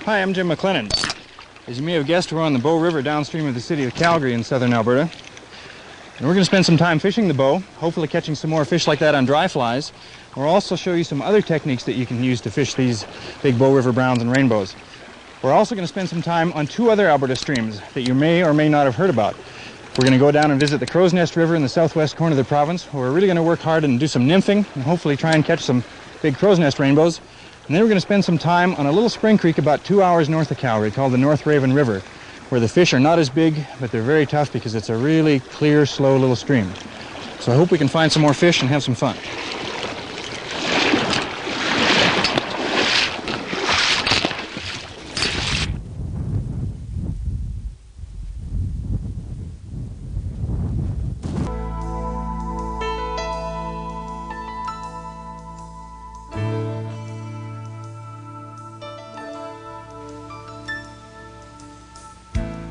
Hi, I'm Jim McLennan. As you may have guessed, we're on the Bow River downstream of the city of Calgary in southern Alberta. And we're going to spend some time fishing the bow, hopefully catching some more fish like that on dry flies. We'll also show you some other techniques that you can use to fish these big Bow River browns and rainbows. We're also going to spend some time on two other Alberta streams that you may or may not have heard about. We're going to go down and visit the Crowsnest River in the southwest corner of the province, where we're really going to work hard and do some nymphing and hopefully try and catch some big crow's nest rainbows. And then we're going to spend some time on a little spring creek about 2 hours north of Calgary called the North Raven River, where the fish are not as big, but they're very tough because it's a really clear, slow little stream. So I hope we can find some more fish and have some fun.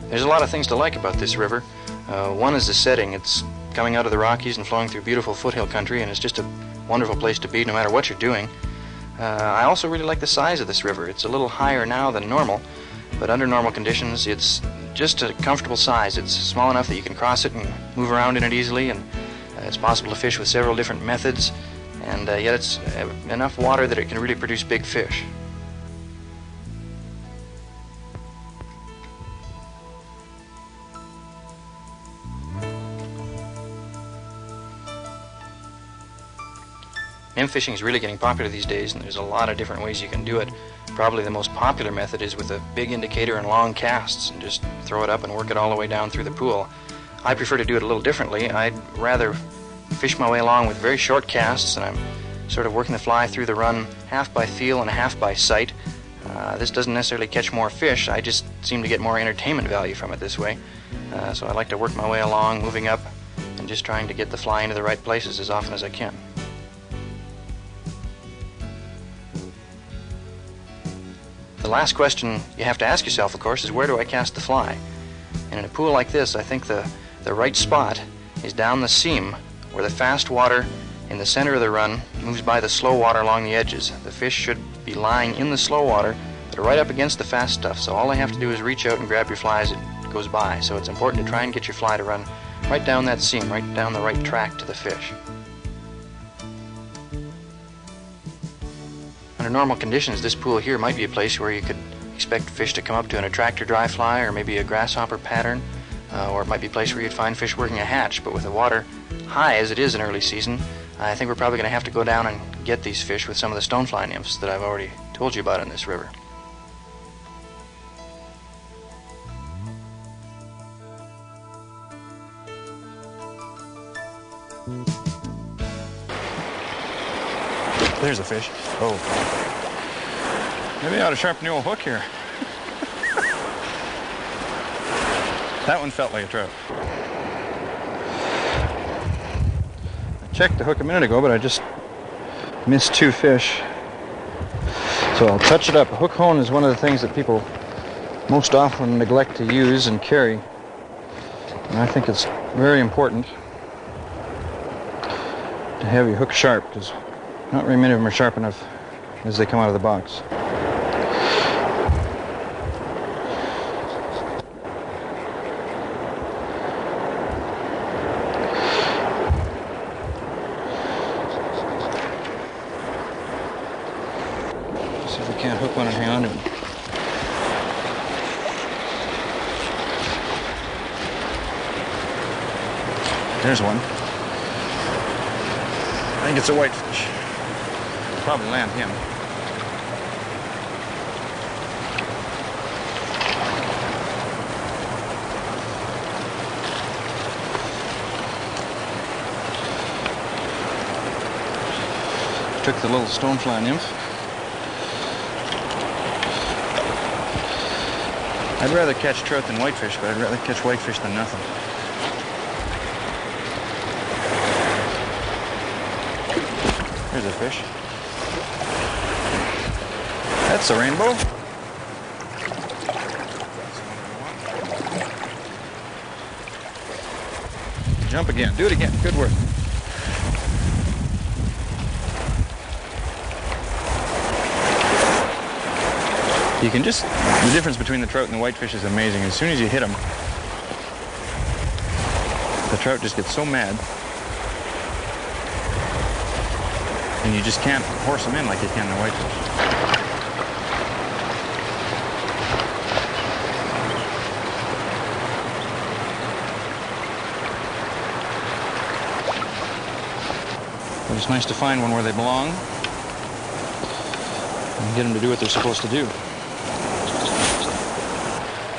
There's a lot of things to like about this river. One is the setting. It's coming out of the Rockies and flowing through beautiful foothill country, and it's just a wonderful place to be no matter what you're doing. I also really like the size of this river. It's a little higher now than normal, but under normal conditions it's just a comfortable size. It's small enough that you can cross it and move around in it easily, and it's possible to fish with several different methods, and yet it's enough water that it can really produce big fish. Nymph fishing is really getting popular these days, and there's a lot of different ways you can do it. Probably the most popular method is with a big indicator and long casts, and just throw it up and work it all the way down through the pool. I prefer to do it a little differently. I'd rather fish my way along with very short casts, and I'm sort of working the fly through the run half by feel and half by sight. This doesn't necessarily catch more fish, I just seem to get more entertainment value from it this way. So I like to work my way along, moving up, and just trying to get the fly into the right places as often as I can. The last question you have to ask yourself, of course, is where do I cast the fly? And in a pool like this, I think the right spot is down the seam, where the fast water in the center of the run moves by the slow water along the edges. The fish should be lying in the slow water, but right up against the fast stuff, so all they have to do is reach out and grab your fly as it goes by. So it's important to try and get your fly to run right down that seam, right down the right track to the fish. Under normal conditions, this pool here might be a place where you could expect fish to come up to an attractor dry fly or maybe a grasshopper pattern, or it might be a place where you'd find fish working a hatch. But with the water high as it is in early season, I think we're probably going to have to go down and get these fish with some of the stonefly nymphs that I've already told you about in this river. There's a fish. Oh. Maybe I ought to sharpen the old hook here. That one felt like a trout. I checked the hook a minute ago, but I just missed two fish. So I'll touch it up. A hook hone is one of the things that people most often neglect to use and carry. And I think it's very important to have your hook sharp, because not very many of them are sharp enough as they come out of the box. See if we can't hook one and hang on to it. There's one. I think it's a whitefish. Probably land him. Took the little stonefly nymph. I'd rather catch trout than whitefish, but I'd rather catch whitefish than nothing. There's a fish. That's a rainbow. Jump again. Do it again. Good work. You can just, the difference between the trout and the whitefish is amazing. As soon as you hit them, the trout just gets so mad, and you just can't horse them in like you can the whitefish. But it's nice to find one where they belong and get them to do what they're supposed to do.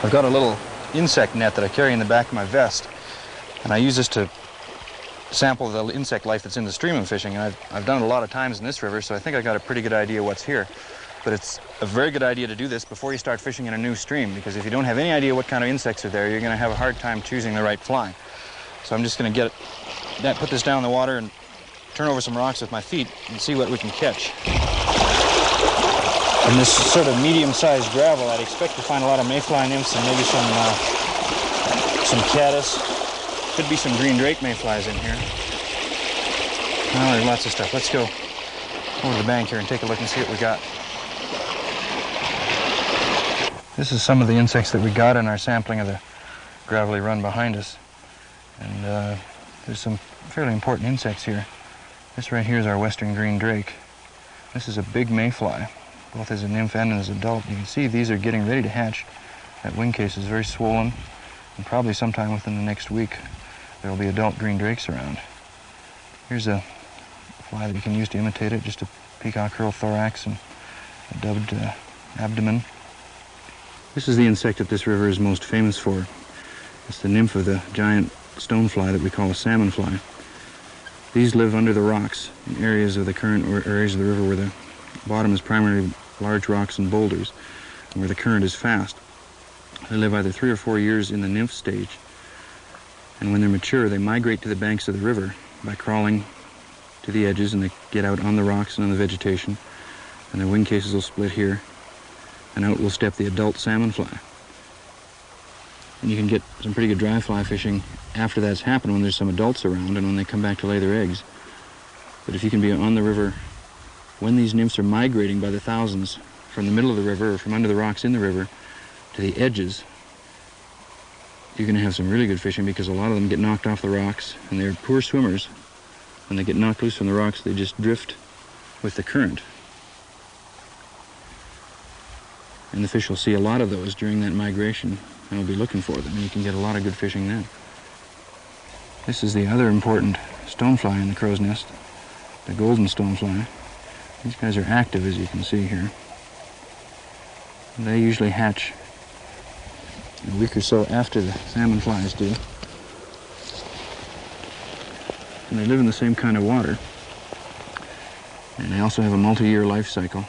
I've got a little insect net that I carry in the back of my vest, and I use this to sample the insect life that's in the stream I'm fishing. And I've done it a lot of times in this river, so I think I got a pretty good idea what's here. But it's a very good idea to do this before you start fishing in a new stream, because if you don't have any idea what kind of insects are there, you're going to have a hard time choosing the right fly. So I'm just going to put this down in the water and turn over some rocks with my feet and see what we can catch. In this sort of medium-sized gravel, I'd expect to find a lot of mayfly nymphs and maybe some caddis. Could be some green drake mayflies in here. Oh, there's lots of stuff. Let's go over to the bank here and take a look and see what we got. This is some of the insects that we got in our sampling of the gravelly run behind us. And there's some fairly important insects here. This right here is our western green drake. This is a big mayfly, both as a nymph and as an adult. You can see these are getting ready to hatch. That wing case is very swollen, and probably sometime within the next week there will be adult green drakes around. Here's a fly that you can use to imitate it, just a peacock curl thorax and a dubbed abdomen. This is the insect that this river is most famous for. It's the nymph of the giant stonefly that we call a salmon fly. These live under the rocks in areas of the current or areas of the river where the bottom is primarily large rocks and boulders, and where the current is fast. They live either 3 or 4 years in the nymph stage, and when they're mature, they migrate to the banks of the river by crawling to the edges, and they get out on the rocks and on the vegetation, and their wing cases will split here, and out will step the adult salmon fly. And you can get some pretty good dry fly fishing after that's happened when there's some adults around and when they come back to lay their eggs. But if you can be on the river when these nymphs are migrating by the thousands from the middle of the river or from under the rocks in the river to the edges, you're going to have some really good fishing, because a lot of them get knocked off the rocks, and they're poor swimmers. When they get knocked loose from the rocks, they just drift with the current. And the fish will see a lot of those during that migration and will be looking for them, and you can get a lot of good fishing then. This is the other important stonefly in the crow's nest, the golden stonefly. These guys are active, as you can see here. They usually hatch a week or so after the salmon flies do. And they live in the same kind of water. And they also have a multi-year life cycle.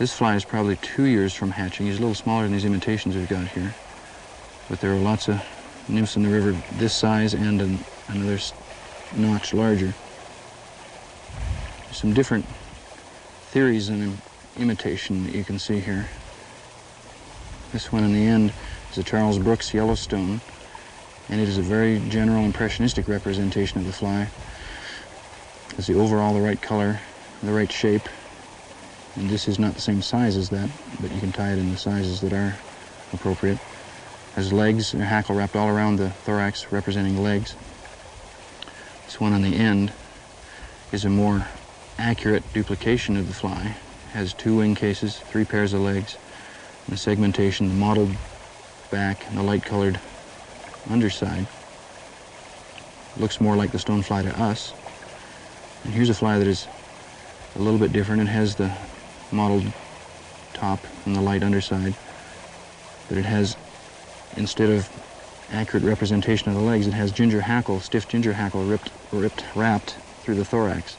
This fly is probably 2 years from hatching. He's a little smaller than these imitations we've got here. But there are lots of nymphs in the river this size and another notch larger. There's some different theories in imitation that you can see here. This one in the end is a Charles Brooks Yellowstone, and it is a very general impressionistic representation of the fly. It's the overall the right color, the right shape, and this is not the same size as that, but you can tie it in the sizes that are appropriate. Has legs and a hackle wrapped all around the thorax, representing legs. This one on the end is a more accurate duplication of the fly. Has 2 wing cases, 3 pairs of legs, and the segmentation, the mottled back, and the light-colored underside. Looks more like the stonefly to us. And here's a fly that is a little bit different. It has the mottled top and the light underside, but it has, instead of accurate representation of the legs, it has ginger hackle, stiff ginger hackle wrapped through the thorax.